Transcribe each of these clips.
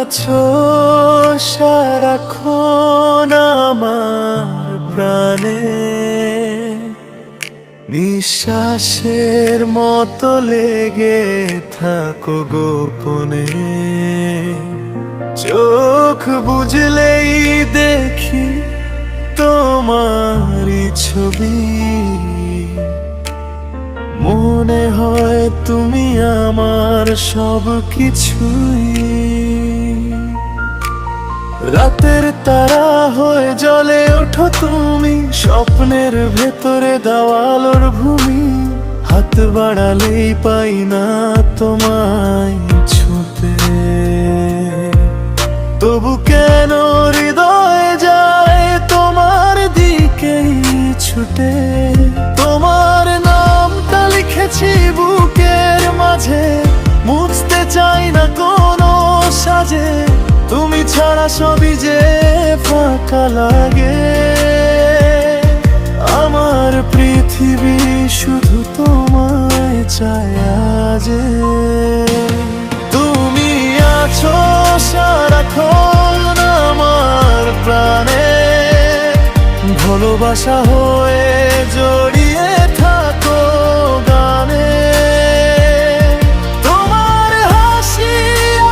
আছো সারাক্ষণ আমার প্রাণে, নিঃশ্বাসের মতো লেগে থাকো গোপনে। চোখ বুঝলেই দেখি তোমারই ছবি, মনে হয় তুমি আমার সব কিছুই। রাতের তারা হয়ে জ্বলে ওঠো তুমি, স্বপ্নের ভেতরে দেওয়ালোর ভূমি। হাত বাড়ালেই পাই না তোমায় ছুঁতে, তবু কেন হৃদয় যায় তোমার দিকেই ছুটে। তোমার নামটা লিখেছি বুকের মাঝে, মুছতে চাই না কোনো সাজে। তুমি ছাড়া সবই যে ফাঁকা লাগে, আমার পৃথিবী শুধু তোমায় চায় আজ। তুমি আছো সারাক্ষণ আমার প্রাণে, ভালোবাসা হয়ে জড়িয়ে থাকো গানে। তোমার হাসি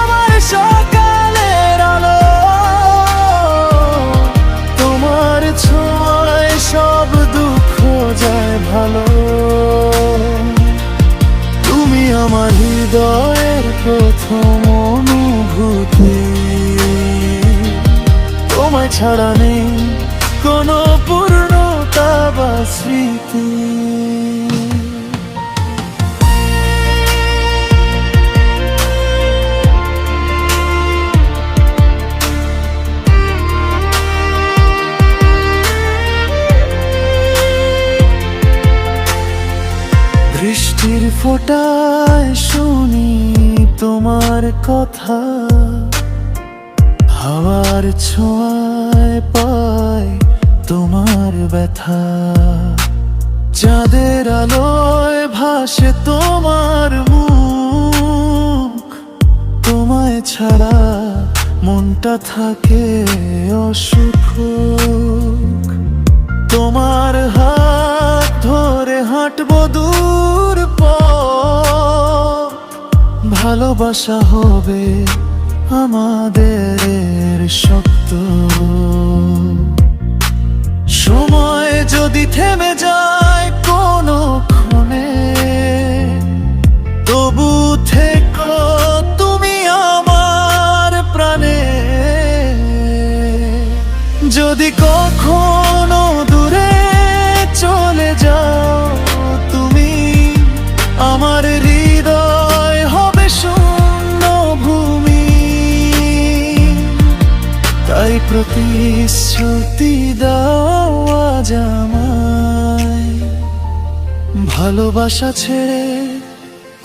আমার সকালের আলো, তোমার ছোঁয়ায় সব দুঃখ যায় ভালো। তুমি আমার হৃদয়ের প্রথম অনুভূতি, তোমায় ছাড়া নেই কোনো পূর্ণতা বা স্মৃতি। বৃষ্টির ফোঁটায় শুনি তোমার কথা, হাওয়ার ছোঁয়ায় পাই তোমার ব্যথা। চাঁদের আলোয় ভাসে তোমার মুখ, তোমায় ছাড়া মনটা থাকে অসুখ। তোমার হাত ধরে হাঁটবো দূর পথ, ভালোবাসা হবে আমাদের শক্ত। সময় যদি থেমে যায় কোনো ক্ষণে, তবু থেকো তুমি আমার প্রাণে। যদি কখনো দূরে চলে যাও তুমি, আমার হৃদয় হবে শূন্য ভূমি। তাই প্রতিশ্রুতি দাও আজ আমায়, ভালোবাসা ছেড়ে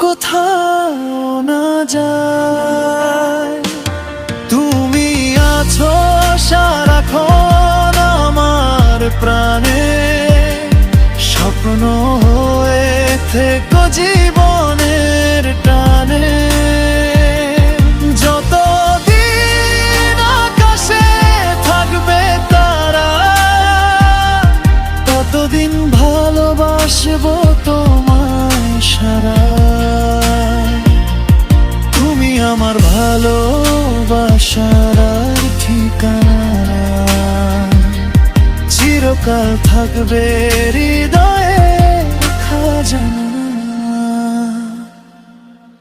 কোথাও না যায়। তুমি আছো সারাক্ষণ আমার প্রাণে, স্বপ্ন হয়ে থেকো জীবনের টানে। যতদিন আকাশে থাকবে তারা, ততদিন ভালোবাসবো তোমায় সারা। তুমি আমার ভালোবাসার ঠিকানা, চিরকাল থাকবে হৃদয়ে খাজানা।